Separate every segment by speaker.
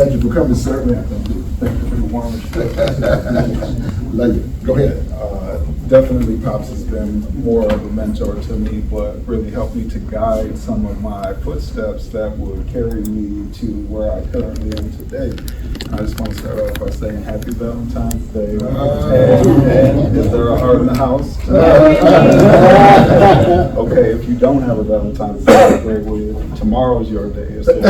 Speaker 1: Thank you for coming, sir. Thank you for the warm Go ahead.
Speaker 2: Definitely Pops has been more of a mentor to me, but really helped me to guide some of my footsteps that would carry me to where I currently am today. I just want to start off by saying Happy Valentine's Day. And is there a heart in the house? Okay, if you don't have a Valentine's Day, celebrate with tomorrow's your day. So keep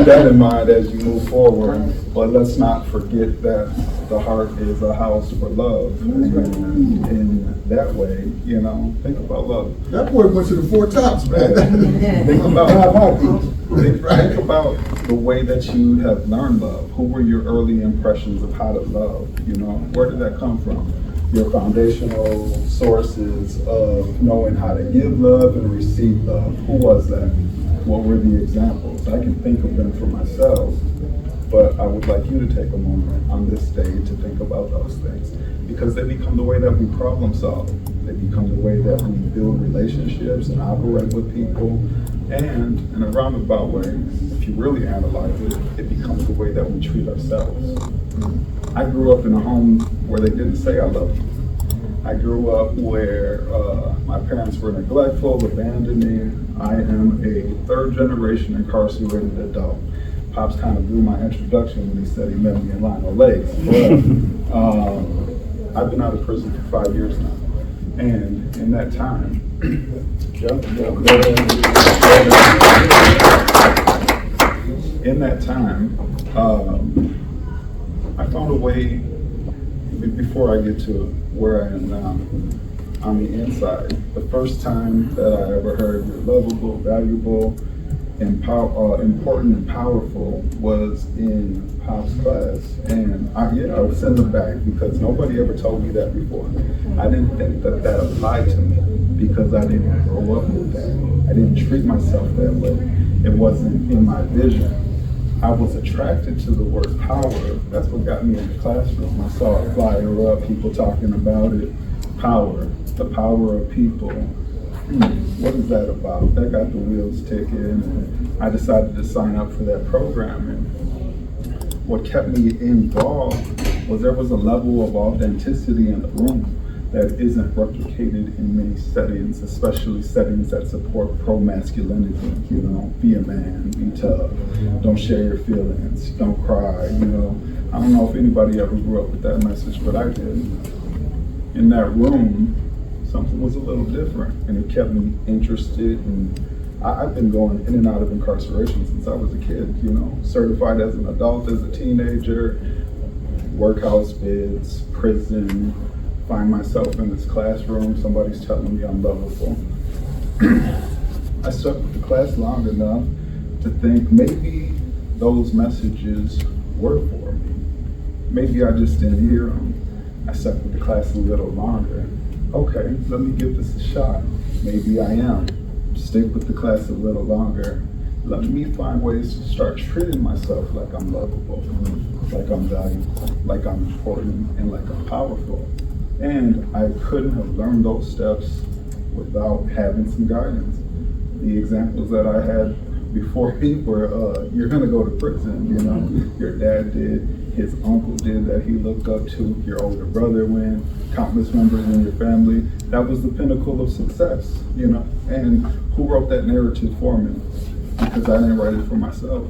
Speaker 2: that in mind as you move forward. But let's not forget that the heart is a house for love. In that way, you know, think about love.
Speaker 1: That boy went to the Four Tops, man.
Speaker 2: Think about the way that you have learned love. Who were your early impressions of how to love? You know, where did that come from? Your foundational sources of knowing how to give love and receive love. Who was that? What were the examples? I can think of them for myself, but I would like you to take a moment on this day to think about those things, because they become the way that we problem solve. They become the way that we build relationships and operate with people. And in a roundabout way, if you really analyze it, it becomes the way that we treat ourselves. I grew up in a home where they didn't say I love you. I grew up where my parents were neglectful, abandoning. I am a third generation incarcerated adult. Pops kind of blew my introduction when he said he met me in line of lakes. But I've been out of prison for 5 years now. And in that time, I found a way, before I get to where I am now, on the inside. The first time that I ever heard you're lovable, valuable, important and powerful was in Pop's class. And I was in the back because nobody ever told me that before. I didn't think that that applied to me because I didn't grow up with that. I didn't treat myself that way. It wasn't in my vision. I was attracted to the word power. That's what got me in the classroom. I saw a flyer up, people talking about it. Power, the power of people. What is that about? That got the wheels ticking, and I decided to sign up for that program. And what kept me involved was there was a level of authenticity in the room that isn't replicated in many settings, especially settings that support pro-masculinity. You know, be a man, be tough, don't share your feelings, don't cry. You know, I don't know if anybody ever grew up with that message, but I did. In that room, something was a little different, and it kept me interested. And I've been going in and out of incarceration since I was a kid, you know, certified as an adult, as a teenager, workhouse bids, prison, find myself in this classroom, somebody's telling me I'm lovable. I stuck with the class long enough to think maybe those messages were for me. Maybe I just didn't hear them. I stuck with the class a little longer. Okay, let me give this a shot. Maybe I am. Stick with the class a little longer. Let me find ways to start treating myself like I'm lovable, like I'm valuable, like I'm important, and like I'm powerful. And I couldn't have learned those steps without having some guidance. The examples that I had before me were, you're gonna go to prison, you know, your dad did, his uncle did that he looked up to, your older brother went, countless members in your family. That was the pinnacle of success, you know. And who wrote that narrative for me? Because I didn't write it for myself.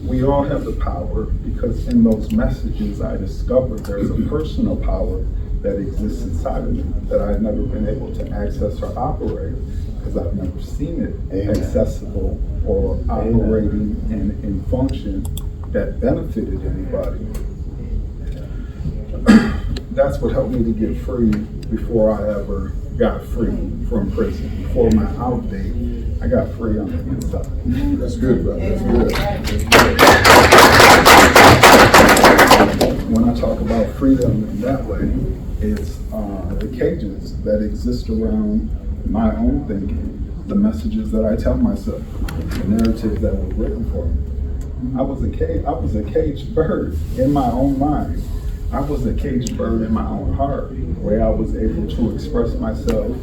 Speaker 2: We all have the power because in those messages I discovered there's a personal power that exists inside of me that I've never been able to access or operate because I've never seen it accessible or operating in function that benefited anybody. That's what helped me to get free before I ever got free from prison. Before my out date, I got free on the inside.
Speaker 1: That's good, brother. That's good.
Speaker 2: When I talk about freedom in that way, it's the cages that exist around my own thinking, the messages that I tell myself, the narratives that were written for me. I was a caged bird in my own mind. I was a caged bird in my own heart, the way I was able to express myself,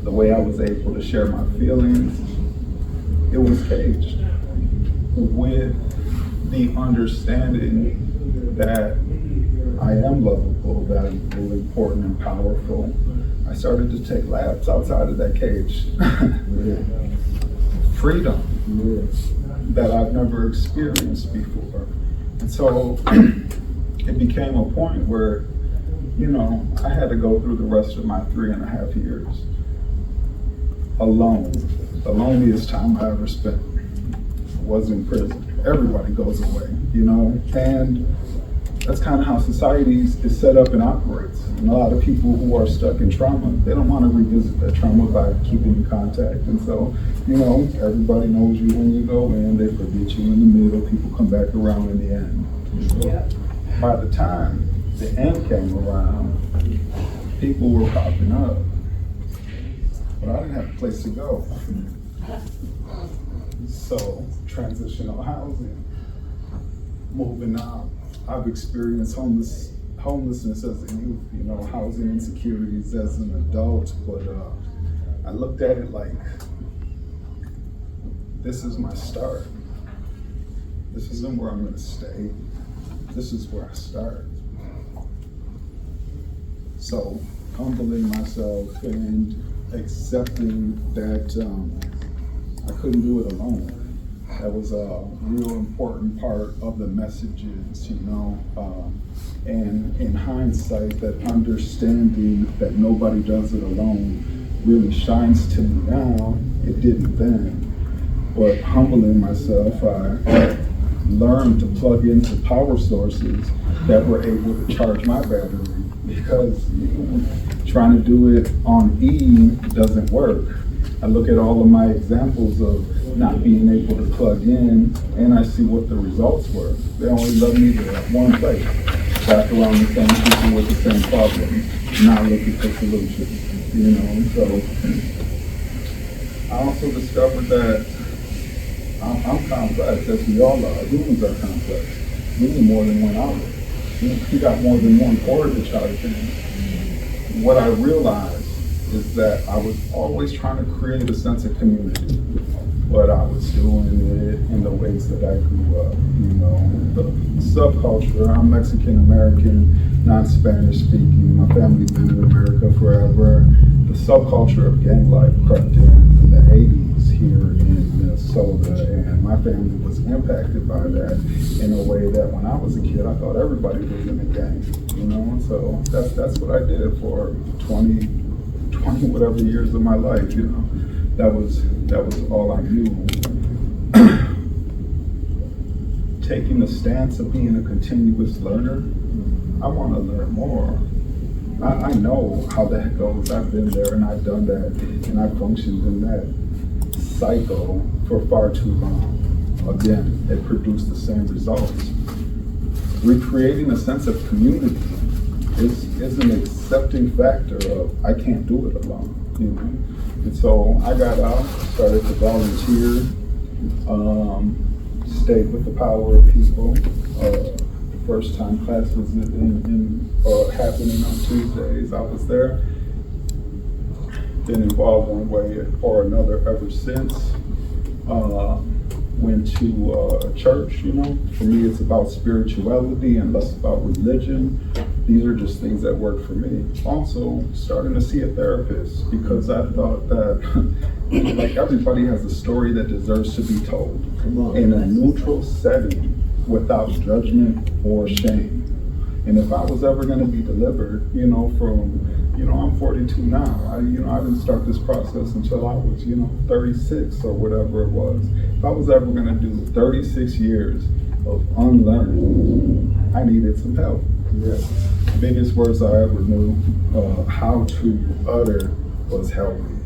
Speaker 2: the way I was able to share my feelings. it was caged with the understanding that I am lovable, valuable, important, and powerful. I started to take laps outside of that cage. Freedom that I've never experienced before. And so it became a point where, I had to go through the rest of my 3.5 years alone. The loneliest time I ever spent was in prison. Everybody goes away, and that's kind of how society is set up and operates. And a lot of people who are stuck in trauma, they don't want to revisit that trauma by keeping in contact. And so, everybody knows you when you go in, they forget you in the middle, people come back around in the end. So by the time the end came around, people were popping up. But I didn't have a place to go. So, transitional housing, moving out. I've experienced homelessness as a youth, housing insecurities as an adult, but I looked at it like, this is my start. This isn't where I'm gonna stay. This is where I start. So, humbling myself and accepting that I couldn't do it alone. That was a real important part of the messages, and in hindsight, that understanding that nobody does it alone really shines to me now. It didn't then. But humbling myself, I learned to plug into power sources that were able to charge my battery, because trying to do it on E doesn't work. I look at all of my examples of not being able to plug in, and I see what the results were. They only led me to one place, back around the same people with the same problems, not looking for solutions, So I also discovered that I'm complex, as we all are. Humans are complex. We need more than one outlet. You got more than one cord to charge in. What I realized is that I was always trying to create a sense of community, but I was doing it in the ways that I grew up. The subculture, I'm Mexican American, non-Spanish speaking, my family's been in America forever. The subculture of gang life crept in the 80s here in Minnesota, and my family was impacted by that in a way that when I was a kid, I thought everybody was in a gang, So that's what I did for 20 whatever years of my life, That was all I knew. Taking the stance of being a continuous learner, I want to learn more. I know how that goes. I've been there and I've done that, and I've functioned in that cycle for far too long. Again, it produced the same results. Recreating a sense of community is an accepting factor of, I can't do it alone, And so I got out, started to volunteer, stayed with the power of people. First time class was happening on Tuesdays. I was there. Been involved one way or another ever since. Went to a church, For me, it's about spirituality and less about religion. These are just things that work for me. Also, starting to see a therapist, because I thought that like everybody has a story that deserves to be told in a neutral setting without judgment or shame. And if I was ever going to be delivered, from, I'm 42 now. I didn't start this process until I was, 36 or whatever it was. If I was ever going to do 36 years of unlearning, I needed some help. The biggest words I ever knew how to utter was help me,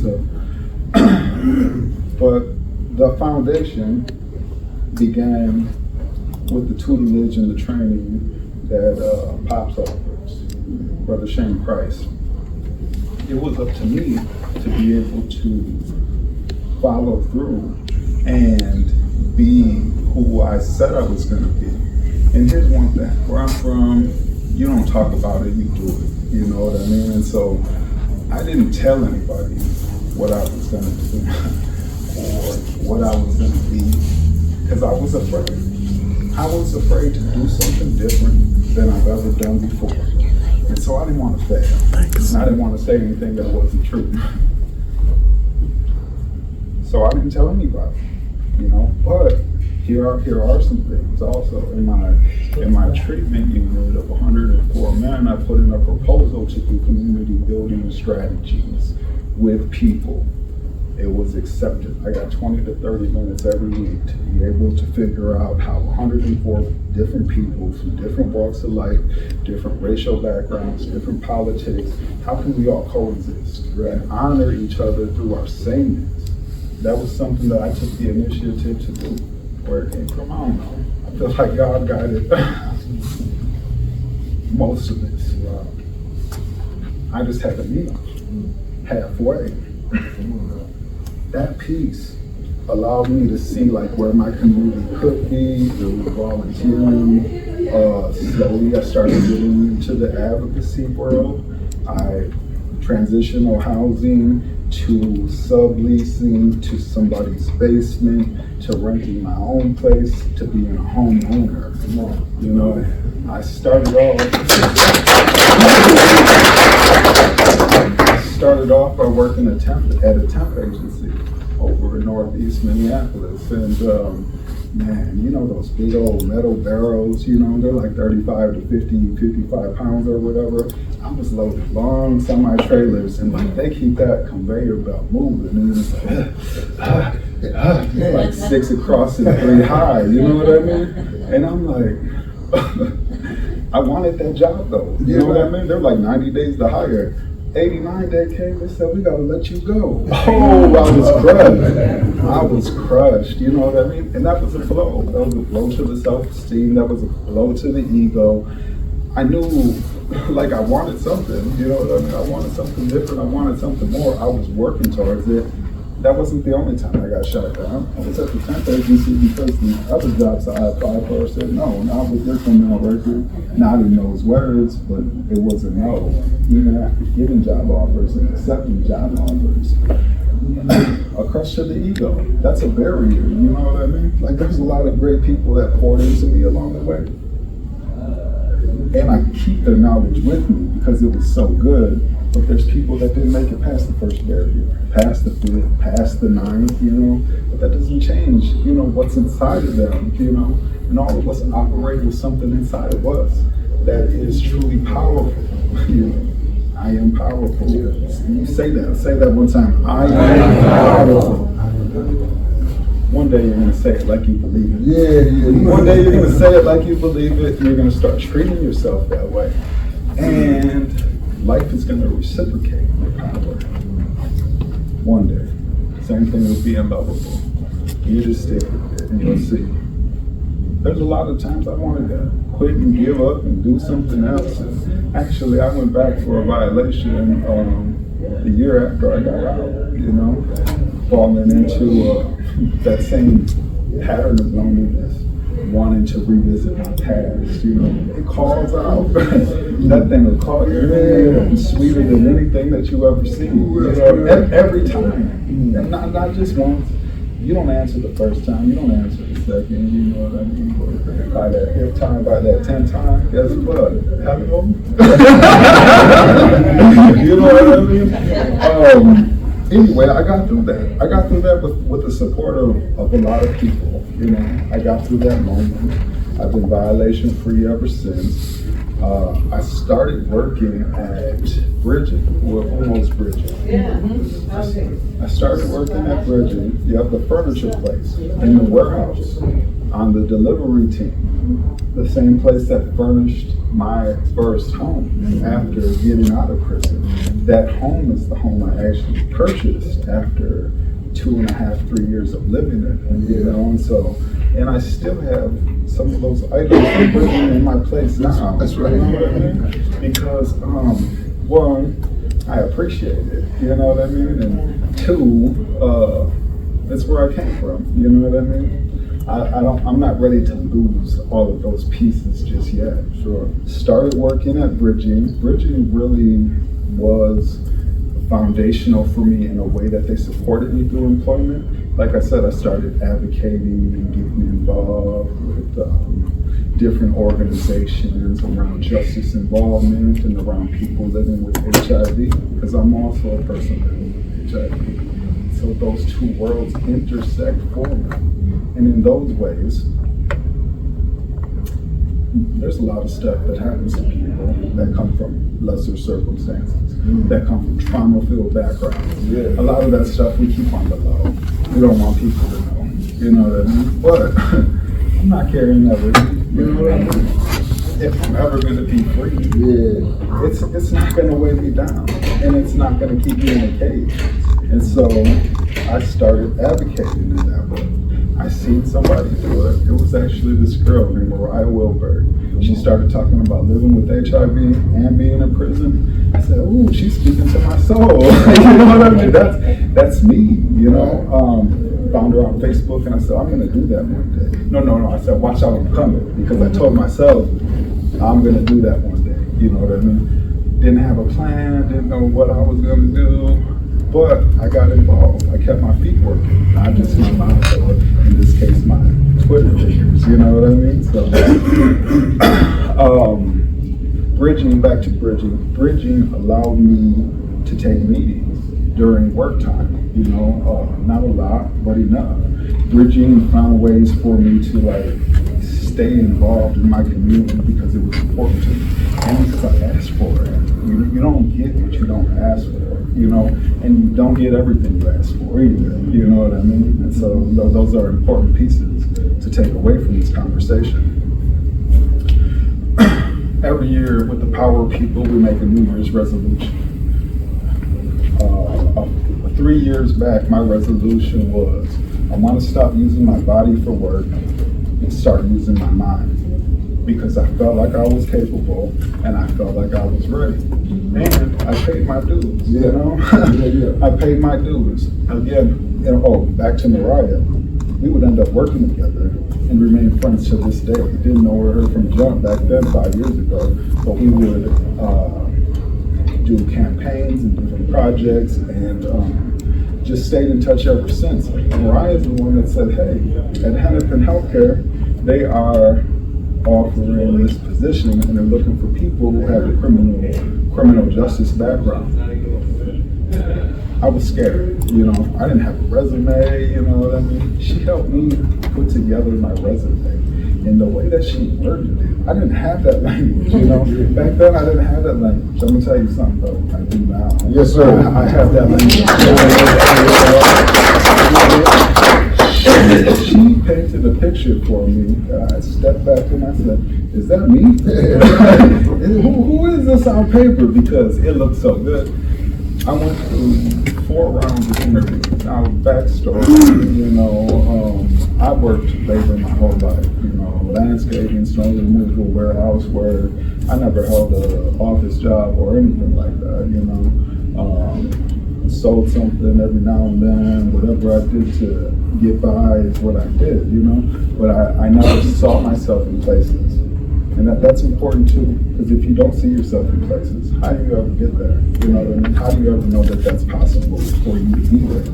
Speaker 2: So, but the foundation began with the tutelage and the training that Pops offers, Brother Shane Price. It was up to me to be able to follow through and be who I said I was going to be. And here's one thing, where I'm from, you don't talk about it, you do it. You know what I mean? And so I didn't tell anybody what I was going to do or what I was gonna be, because I was afraid. I was afraid to do something different than I've ever done before. And so I didn't want to fail. And I didn't want to say anything that wasn't true. So I didn't tell anybody, but here are some things also. In my treatment unit of 104 men, I put in a proposal to do community building strategies with people. It was accepted. I got 20 to 30 minutes every week to be able to figure out how 104 different people from different walks of life, different racial backgrounds, different politics, how can we all coexist and honor each other through our sameness? That was something that I took the initiative to do. Where it came from, I don't know. I feel like God guided most of this. I just had to meet him halfway. That piece allowed me to see where my community could be through volunteering. Slowly I started getting into the advocacy world. Transitional housing to subleasing to somebody's basement to renting my own place to being a homeowner. I started off by working at a temp agency over in Northeast Minneapolis, and those big old metal barrels, they're like 35 to 55 pounds or whatever. I was loading long semi-trailers, and they keep that conveyor belt moving, and it's like 6 across and 3 high, you know what I mean? And I'm like, I wanted that job though, you know what I mean? They're like 90 days to hire. 89 day came, they said, we gotta let you go. Oh, I was crushed, you know what I mean? And that was a blow. That was a blow to the self-esteem, that was a blow to the ego. I knew, I wanted something, you know what I mean? I wanted something different, I wanted something more. I was working towards it. That wasn't the only time I got shut down. I was at the temp agency because the other jobs I applied for said no, not with your criminal record, not in those words, but it was a no. Even after getting job offers and accepting job offers. A crush to the ego, that's a barrier, you know what I mean? There's a lot of great people that poured into me along the way. And I keep their knowledge with me because it was so good. But there's people that didn't make it past the first barrier, past the 5th, past the 9th, but that doesn't change, what's inside of them, and all of us operate with something inside of us that is truly powerful. I am powerful. You say that one time. I am powerful. One day you're gonna say it like you believe it. Yeah. One day you're gonna say it like you believe it, and you're gonna start treating yourself that way. And life is going to reciprocate your power. One day. Same thing with being lovable. You just stick with it and you'll see. There's a lot of times I wanted to quit and give up and do something else. And actually, I went back for a violation the year after I got out, falling into that same pattern of loneliness. Wanting to revisit my past, it calls out. That thing will call your name and sweeter than anything that you ever seen. Every time, and not just once. You don't answer the first time, you don't answer the second. You know what I mean? By that 5th time, by that 10th time, guess what? Hello. You know what I mean? Anyway, I got through that. I got through that with the support of a lot of people. I got through that moment. I've been violation free ever since. I started working at Bridget, almost Bridget.
Speaker 3: Yeah. Okay.
Speaker 2: I started working at Bridget, the furniture place, in the warehouse, on the delivery team. The same place that furnished my first home after getting out of prison. That home is the home I actually purchased after 2.5, 3 years of living it, and I still have some of those items in my place now. That's right. Because one, I appreciate it, you know what I mean, and two, that's where I came from, you know what I mean. I'm not ready to lose all of those pieces just yet. Sure. Started working at Bridging. Bridging really was foundational for me in a way that they supported me through employment. like I said, I started advocating and getting involved with different organizations around justice involvement and around people living with HIV, because I'm also a person living with HIV. So those two worlds intersect for me. And in those ways, there's a lot of stuff that happens to people that come from lesser circumstances, that come from trauma-filled backgrounds.
Speaker 1: Yeah.
Speaker 2: A lot of that stuff we keep on the low. We don't want people to know. You know what I mean? But I'm not carrying that with me. You know what I mean? If I'm ever going to be free, it's not going to weigh me down, and it's not going to keep me in a cage. And so I started advocating in that way. I seen somebody do it. It was actually this girl named Mariah Wilberg. She started talking about living with HIV and being in prison. I said, "Ooh, she's speaking to my soul." You know what I mean? That's me. You know. Found her on Facebook, and I said, "I'm going to do that one day." No. I said, "Watch out, I'm coming," because I told myself I'm going to do that one day. You know what I mean? Didn't have a plan. Didn't know what I was going to do. But I got involved. I kept my feet working, not just my mouth, or in this case, my Twitter fingers. You know what I mean? So, bridging allowed me to take meetings during work time. You know, not a lot, but enough. Bridging found ways for me to stay involved in my community because it was important to me, and because I asked for it. You don't get what you don't ask for, you know, and you don't get everything you ask for either, you know what I mean? And so those are important pieces to take away from this conversation. Every year, with the power of people, we make a New Year's resolution. 3 years back, my resolution was, I want to stop using my body for work and start using my mind, because I felt like I was capable and I felt like I was ready. And I paid my dues, you know? I paid my dues. Again, back to Mariah, we would end up working together and remain friends to this day. Didn't know her from jump back then, 5 years ago, but we would do campaigns and different projects, and just stayed in touch ever since. Mariah is the one that said, "Hey, at Hennepin Healthcare, they are offering this position and they're looking for people who have a criminal justice background." I was scared, you know. I didn't have a resume, you know what I mean? She helped me put together my resume. And the way that she worded it, I didn't have that language, you know. Back then, I didn't have that language. I'm gonna tell you something, though. I do now.
Speaker 1: Yes, sir.
Speaker 2: I have that language. She painted a picture for me. I stepped back and I said, "Is that me? Who is this on paper?" Because it looked so good. I went through 4 rounds of interviews. Now, backstory, you know, I worked labor my whole life, you know, landscaping, snow removal, warehouse work. I never held an office job or anything like that, you know. Sold something every now and then. Whatever I did to get by is what I did, you know. But I never saw myself in places. And that's important too, because if you don't see yourself in places, how do you ever get there? You know what I mean? How do you ever know that that's possible for you to be there?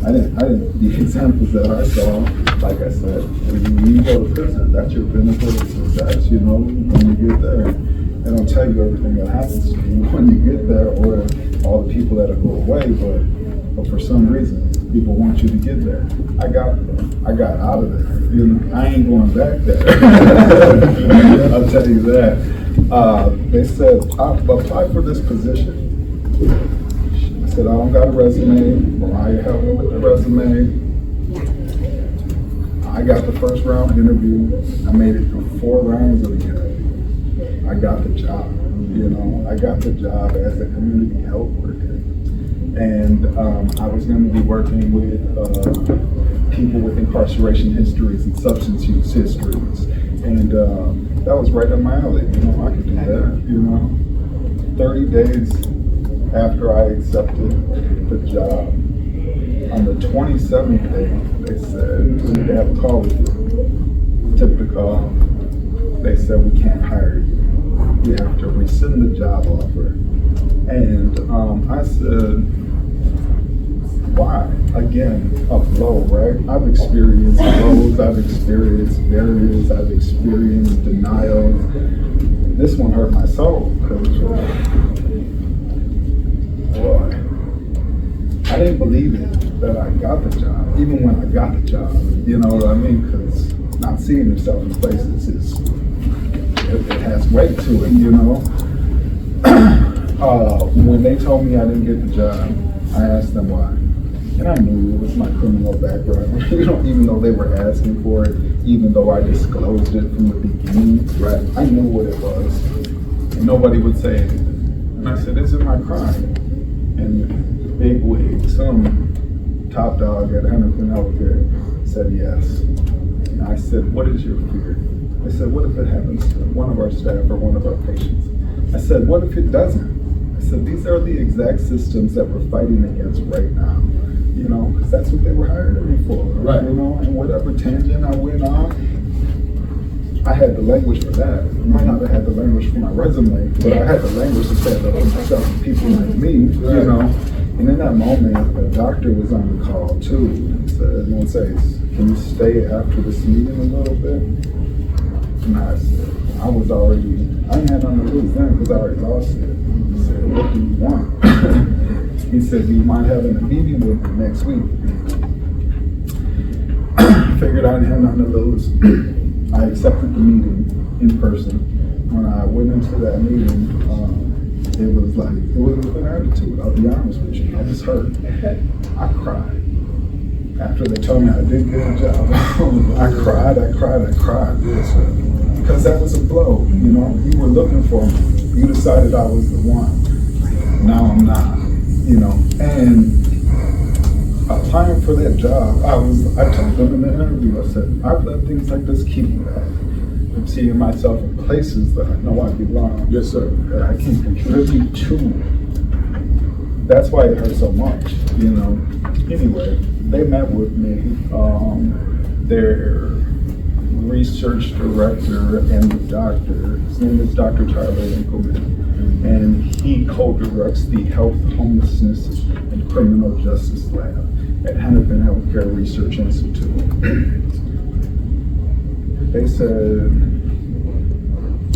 Speaker 2: I didn't. The examples that I saw, like I said, when you go to prison, that's your benefit of success. You know, when you get there, they don't tell you everything that happens to you when you get there, or all the people that'll go away. But for some reason, people want you to get there. I got out of there. You know, I ain't going back there. I'll tell you that. They said, apply for this position. I said, I don't got a resume. Mariah helped me with the resume. I got the first round interview. I made it through 4 rounds of the interview. I got the job. You know, I got the job as a community health worker. And I was going to be working with people with incarceration histories and substance use histories. And that was right up my alley. You know, I could do that, you know. 30 days after I accepted the job, on the 27th day, they said, "We need to have a call with you." Took the call. They said, "We can't hire you. You have to rescind the job offer." And I said, Why? Again, a blow, right? I've experienced blows, I've experienced barriers, I've experienced denial. This one hurt my soul because, boy, I didn't believe it that I got the job, even when I got the job. You know what I mean? Because not seeing yourself in places it has weight to it, you know? When they told me I didn't get the job, I asked them why. And I knew it was my criminal background. Even though they were asking for it, even though I disclosed it from the beginning, right? I knew what it was. And nobody would say anything. And I said, is it my crime? And big wig, some top dog at Huntington Healthcare said yes. And I said, what is your fear? I said, what if it happens to one of our staff or one of our patients? I said, what if it doesn't? I said, these are the exact systems that we're fighting against right now. You know, because that's what they were hiring me for.
Speaker 1: Right.
Speaker 2: You know, and whatever tangent I went on, I had the language for that. I might not have had the language for my resume, but I had the language to stand up for myself and people like me, you know. And in that moment, the doctor was on the call too. And said, can you stay after this meeting a little bit? And I said, I didn't have nothing to lose then because I already lost it. He said, what do you want? He said, do you mind having a meeting with me next week? Figured I didn't have nothing to lose. I accepted the meeting in person. When I went into that meeting, it was with an attitude, I'll be honest with you. I was hurt. I cried. After they told me I didn't get a job, I cried. Yes, because that was a blow, you know. You were looking for me. You decided I was the one. Now I'm not, you know. And applying for that job, I told them in the interview, I said, I've let things like this keep me back from seeing myself in places that I know I belong.
Speaker 1: Yes, sir.
Speaker 2: That I can contribute to. That's why it hurt so much, you know. Anyway, they met with me. Their research director and the doctor, his name is Dr. Tyler Winkleman, and he co-directs the Health, Homelessness, and Criminal Justice Lab at Hennepin Healthcare Research Institute. They said,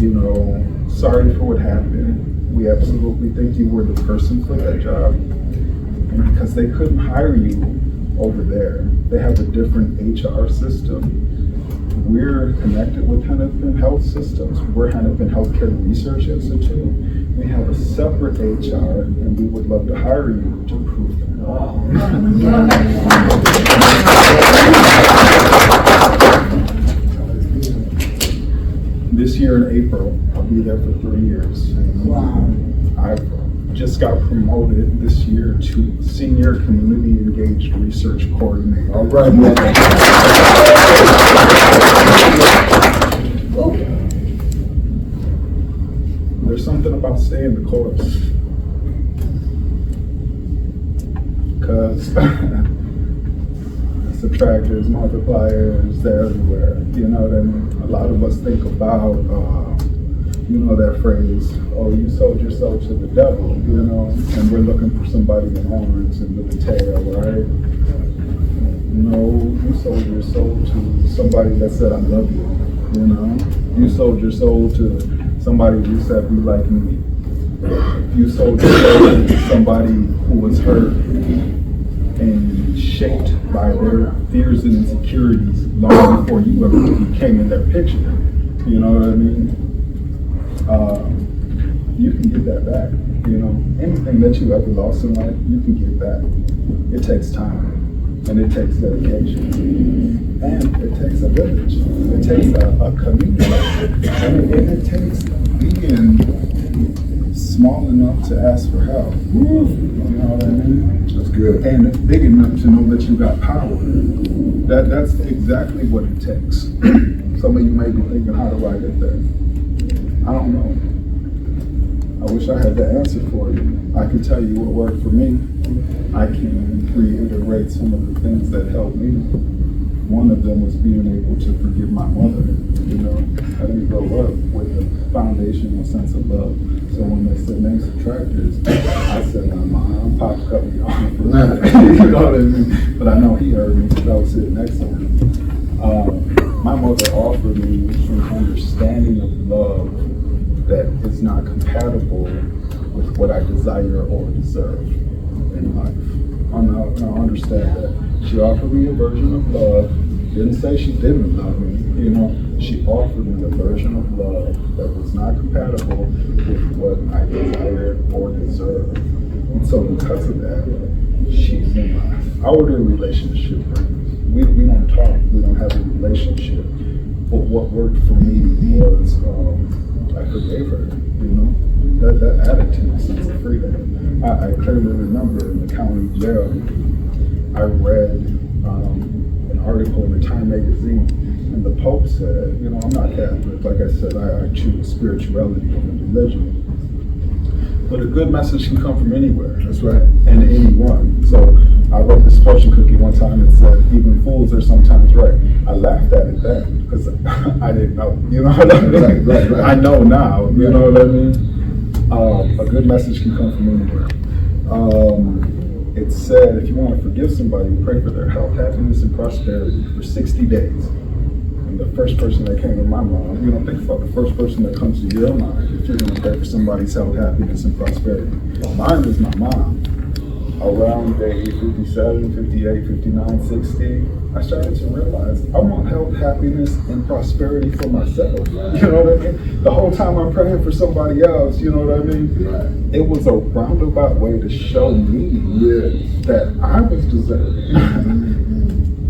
Speaker 2: you know, sorry for what happened. We absolutely think you were the person for that job. And because they couldn't hire you over there, they have a different HR system. We're connected with Hennepin Health Systems. We're Hennepin Healthcare Research Institute. We have a separate HR, and we would love to hire you to prove them wrong. This year in April, I'll be there for 3 years.
Speaker 3: Wow.
Speaker 2: I just got promoted this year to Senior Community Engaged Research Coordinator.
Speaker 1: All right, man.
Speaker 2: There's something about staying the course. Because subtractors, multipliers, they're everywhere. You know what I mean? A lot of us think about, you know that phrase, oh, you sold your soul to the devil, you know, and we're looking for somebody in horns and with a tail, right? No, you sold your soul to somebody that said, I love you, you know? You sold your soul to somebody who said, be like me. You sold your soul to somebody who was hurt and shaped by their fears and insecurities long before you ever came in their picture. You know what I mean? You can get that back. You know, anything that you ever lost in life, you can get back. It takes time, and it takes dedication, and it takes a village. It takes a community, and it takes being small enough to ask for help. You know what I mean?
Speaker 1: That's good.
Speaker 2: And big enough to know that you got power. That's exactly what it takes. Some of you may be thinking, how do I get there? I don't know. I wish I had the answer for you. I can tell you what worked for me. I can reiterate some of the things that helped me. One of them was being able to forgive my mother. You know, I didn't grow up with a foundational sense of love. So when they said name subtractors, I said, my mom, Pop cut me off. You know what I mean? But I know he heard me because I was sitting next to him. My mother offered me an understanding of love that is not compatible with what I desire or deserve in life. I understand that. She offered me a version of love. Didn't say she didn't love me, you know. She offered me a version of love that was not compatible with what I desired or deserved. And so because of that, she's in my outer relationship. We don't talk, we don't have a relationship. But what worked for me was I forgave her, you know. That attitude, sense of freedom. I clearly remember in the county jail, I read an article in the Time magazine, and the Pope said, you know, I'm not Catholic, like I said, I choose spirituality over religion. But a good message can come from anywhere.
Speaker 1: That's right.
Speaker 2: And anyone. So I wrote this fortune cookie one time that said, even fools are sometimes right. I laughed at it then, because I didn't know, you know what I mean? Right. I know now, you know what I mean? A good message can come from anywhere. It said, if you want to forgive somebody, pray for their health, happiness, and prosperity for 60 days. And the first person that came to my mind, you know, think about the first person that comes to your mind if you're going to pray for somebody's health, happiness, and prosperity. Mine was my mom. Around day 57, 58, 59, 60, I started to realize I want health, happiness, and prosperity for myself. You know what I mean? The whole time I'm praying for somebody else, you know what I mean? It was a roundabout way to show me that I was deserving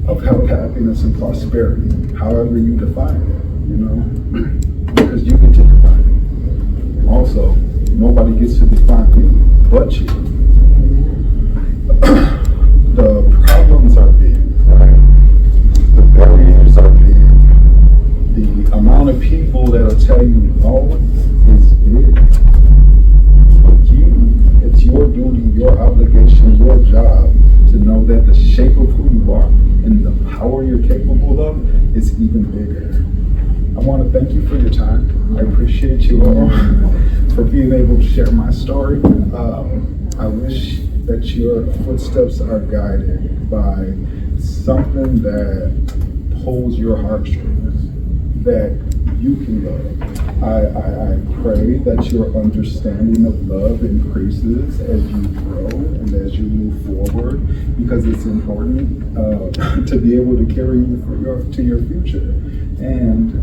Speaker 2: of health, happiness, and prosperity, however you define it, you know? Because you get to define it. Also, nobody gets to define me but you. The problems are big, right? The barriers are big. The amount of people that'll tell you no is big. But it's your duty, your obligation, your job to know that the shape of who you are and the power you're capable of is even bigger. I want to thank you for your time. I appreciate you all for being able to share my story. I wish that your footsteps are guided by something that pulls your heartstrings, that you can love. I pray that your understanding of love increases as you grow and as you move forward, because it's important to be able to carry you to your future. And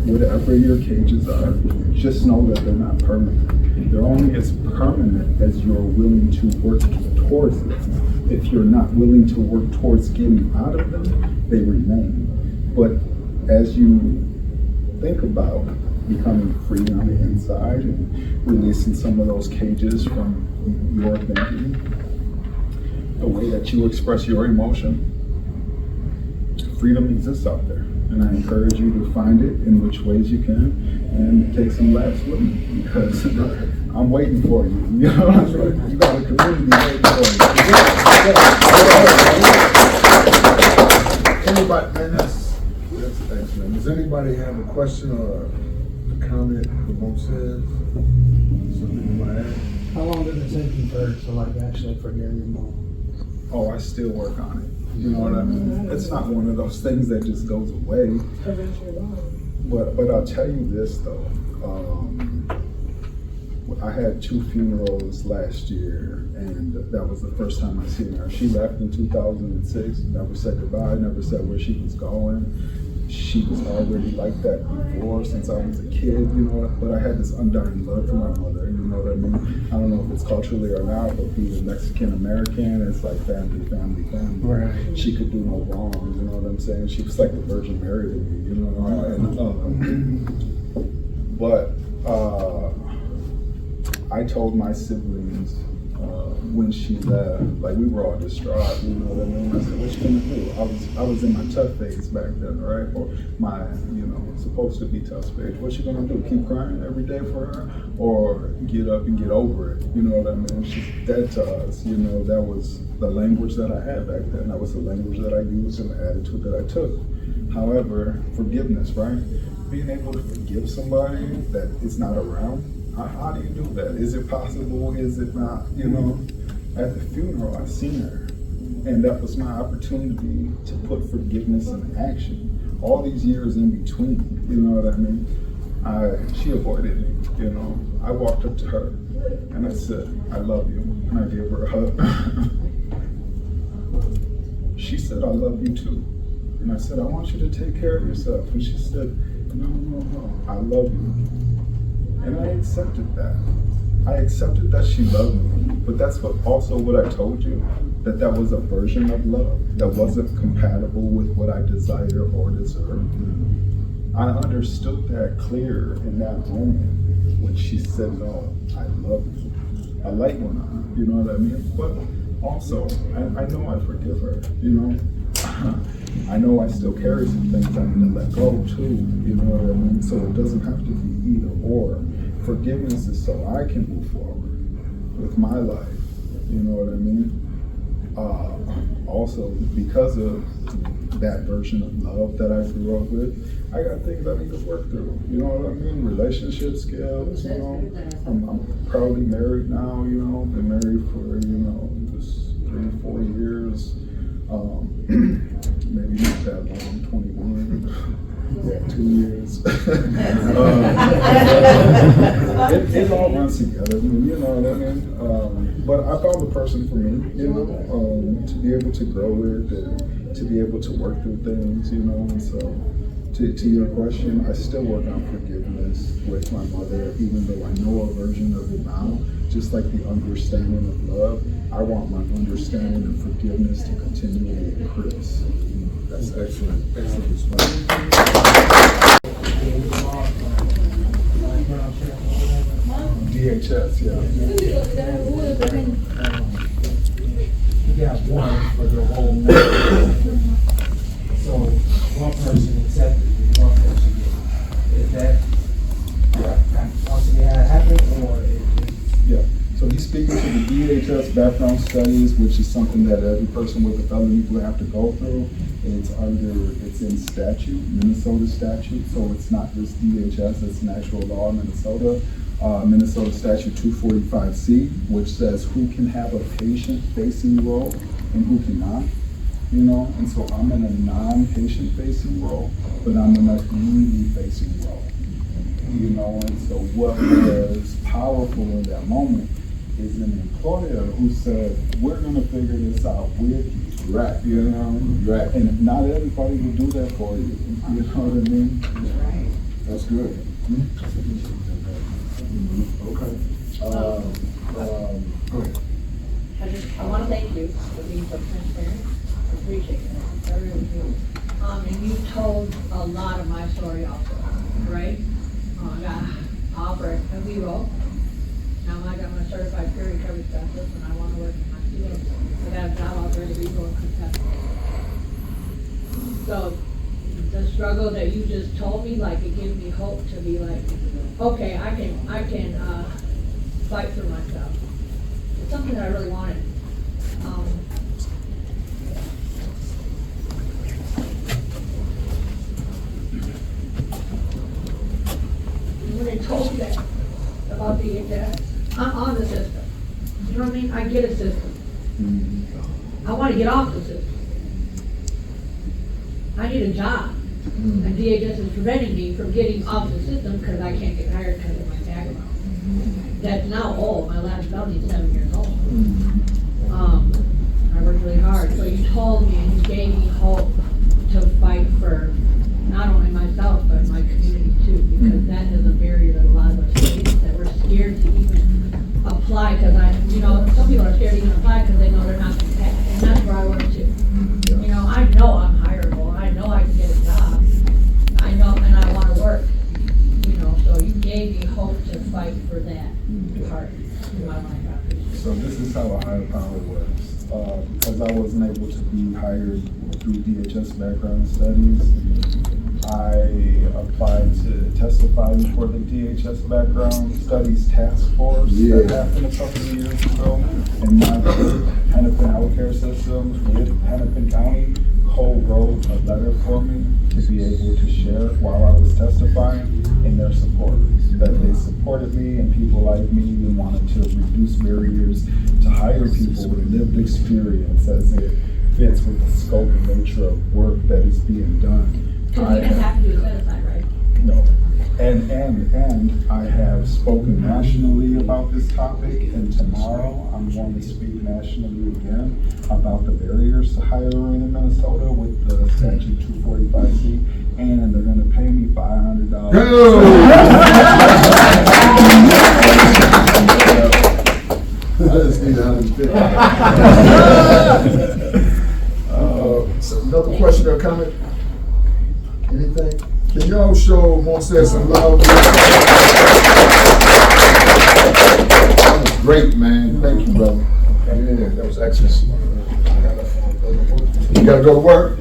Speaker 2: whatever your cages are, just know that they're not permanent. They're only as permanent as you're willing to work towards them. If you're not willing to work towards getting out of them, they remain. But as you think about becoming free on the inside and releasing some of those cages from your thinking, the way that you express your emotion, freedom exists out there. And I encourage you to find it in which ways you can and take some laughs with me, because I'm waiting for you. You know what I'm saying? You got a community waiting for you.
Speaker 1: Anybody, man, that's excellent. Does anybody have a question or a comment for Moncies? Something you might add?
Speaker 3: How long did it take you to actually forgive your mom?
Speaker 2: Oh, I still work on it. You know what I mean? It's not one of those things that just goes away. But I'll tell you this though. I had 2 funerals last year, and that was the first time I seen her. She left in 2006, never said goodbye, never said where she was going. She was already like that before, since I was a kid, you know, but I had this undying love for my mother, you know what I mean? I don't know if it's culturally or not, but being Mexican-American, it's like family, family, family.
Speaker 3: Right.
Speaker 2: She could do no wrong, you know what I'm saying? She was like the Virgin Mary to me, you know? But I told my siblings when she left, like, we were all distraught, you know what I mean? I said, what you gonna do? I was in my tough phase back then, right? Or my, you know, supposed to be tough stage. What you gonna do? Keep crying every day for her? Or get up and get over it? You know what I mean? She's dead to us, you know? That was the language that I had back then. That was the language that I used and the attitude that I took. However, forgiveness, right? Being able to forgive somebody that is not around, How do you do that? Is it possible? Is it not? You know, at the funeral, I seen her, and that was my opportunity to put forgiveness in action. All these years in between, you know what I mean? She avoided me, you know. I walked up to her and I said, I love you, and I gave her a hug. She said, I love you too. And I said, I want you to take care of yourself. And she said, no, I love you. And I accepted that. I accepted that she loved me, but that's what I told you, that was a version of love that wasn't compatible with what I desire or deserve. I understood that clear in that moment when she said, no, I love you. A light went on, you know what I mean? But also, I know I forgive her, you know? I know I still carry some things I need to let go too, you know what I mean? So it doesn't have to be either or. Forgiveness is so I can move forward with my life, you know what I mean? Also, because of that version of love that I grew up with, I got things I need to work through, you know what I mean? Relationship skills, you know? I'm proudly married now, you know? Been married for, you know, just 3 or 4 years. Maybe not that long, 21. Yeah, 2 years. It all runs together, you know what I mean? But I found the person for me, you know, to be able to grow with and to be able to work through things, you know. And so, to your question, I still work on forgiveness with my mother, even though I know a version of it now. Just like the understanding of love, I want my understanding of forgiveness to continually increase.
Speaker 1: That's excellent. Excellent response. DHS, yeah.
Speaker 3: You got one for the whole network. So one person accepted, one person didn't. Is that possibly how it happened, or
Speaker 2: Yeah. So he's speaking to the DHS background studies, which is something that every person with a felony will have to go through. It's in statute, Minnesota statute, so it's not just DHS, it's an actual law in Minnesota. Minnesota statute 245C, which says who can have a patient-facing role and who cannot, you know? And so I'm in a non-patient-facing role, but I'm in a community-facing role, you know? And so what was powerful in that moment is an employer who said, we're gonna figure this out with you.
Speaker 1: Right.
Speaker 2: You know?
Speaker 1: Right.
Speaker 2: And not everybody will do that for you. You know what I mean?
Speaker 4: Right.
Speaker 1: That's good. Okay. Go ahead.
Speaker 4: I want to thank you for being so transparent. I appreciate that. I really do. And you told a lot of my story also, right? I got offered a WeRoll. Now I got my certified peer recovery specialist and I want to work in my field. I got a job offer to WeRoll in Kentucky. So the struggle that you just told me, like, it gives me hope to be like, okay, I can fight for myself. It's something that I really wanted. When they told me that about the EHS, I'm on the system. You know what I mean? I get a system. I want to get off the system. I need a job. And DHS is preventing me from getting off the system because I can't get hired because of my background. That's now old. My last felony is 7 years old. I worked really hard. So you told me and you gave me hope to fight for not only myself but my community too, because that is a barrier that a lot of us face, that we're scared to even apply because some people are scared to even apply because they know they're not going to pass. And that's where I work too. You know, I know I'm hireable. I know I can get a job. I know, and I want to work. You know, so you gave me hope to fight for that part in my life.
Speaker 2: So this is how a higher power works. Because I wasn't able to be hired through DHS background studies, I applied to testify before the DHS background studies task force that happened a couple of years ago. And my Hennepin Healthcare System with Hennepin County co-wrote a letter for me to be able to share while I was testifying in their support, that they support supported me and people like me and wanted to reduce barriers to hire people with lived experience as it fits with the scope and nature of work that is being done.
Speaker 4: Because you just have to do a set aside, right?
Speaker 2: No. And I have spoken nationally about this topic, and tomorrow I'm going to speak nationally again about the barriers to hiring in Minnesota with the statute 245C, and they're gonna pay me $500.
Speaker 1: I just need 150. So another question or comment? Anything? Can y'all show Moncies some love? That was great, man. Thank you, brother. Yeah, that was excellent. You gotta go to work?